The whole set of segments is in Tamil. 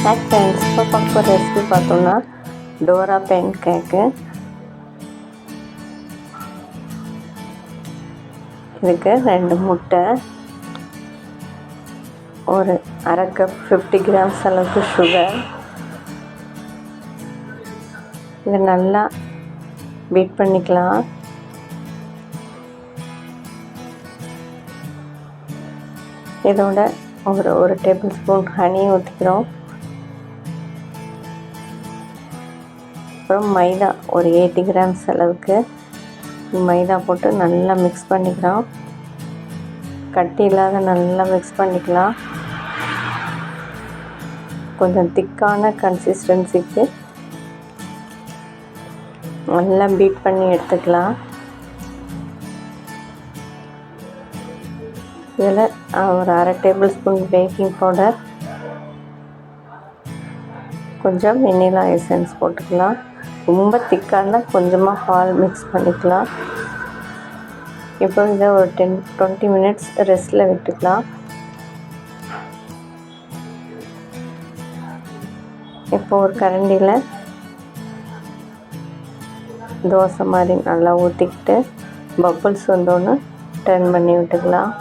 ஹாய் ஃப்ரெண்ட்ஸ், இப்போ பார்க்க போகிற ரெசிபி பார்த்தோம்னா டோரா பேன் கேக்கு. இதுக்கு 2 முட்டை, ஒரு அரை கப் 50 கிராம்ஸ் அளவுக்கு சுகர். இதை நல்லா பீட் பண்ணிக்கலாம். இதோட ஒரு டேபிள் ஸ்பூன் ஹனி ஊற்றிக்கிறோம். அப்புறம் மைதா ஒரு 80 கிராம்ஸ் அளவுக்கு மைதா போட்டு நல்லா மிக்ஸ் பண்ணிக்கிறோம். கட்டி இல்லாத நல்லா மிக்ஸ் பண்ணிக்கலாம். கொஞ்சம் திக்கான கன்சிஸ்டன்சிக்கு நல்லா பீட் பண்ணி எடுத்துக்கலாம். இதில் ஒரு அரை டேபிள் ஸ்பூன் பேக்கிங் பவுடர், கொஞ்சம் வெண்ணிலா எசன்ஸ் போட்டுக்கலாம். ரொம்ப திக்காக இருந்தால் கொஞ்சமாக பால் மிக்ஸ் பண்ணிக்கலாம். இப்போ இதை ஒரு 10-20 மினிட்ஸ் ரெஸ்ட்டில் விட்டுக்கலாம். இப்போ ஒரு கரண்டியில் தோசை மாதிரி நல்லா ஊற்றிக்கிட்டு பப்புள்ஸ் வந்தோன்னு டர்ன் பண்ணி விட்டுக்கலாம்.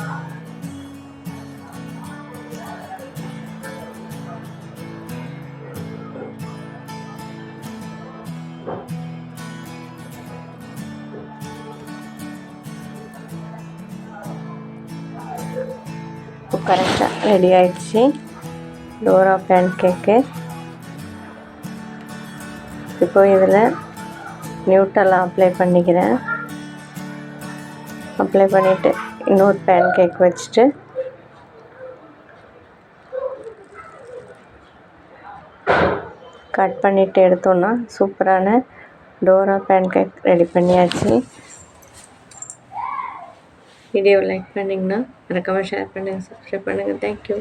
இப்போ கரெக்டாக ரெடி ஆயிடுச்சு டோரா பேன் கேக்கு. இப்போ இதில் நியூட்டெல்லா அப்ளை பண்ணிக்கிறேன். அப்ளை பண்ணிவிட்டு இன்னொரு பேன் கேக் வச்சுட்டு கட் பண்ணிவிட்டு எடுத்தோன்னா சூப்பரான டோரா பேன் கேக் ரெடி பண்ணியாச்சு. வீடியோ லைக் பண்ணிங்கன்னா மறக்காமல் ஷேர் பண்ணுங்கள், சப்ஸ்கிரைப் பண்ணுங்கள். தேங்க்யூ.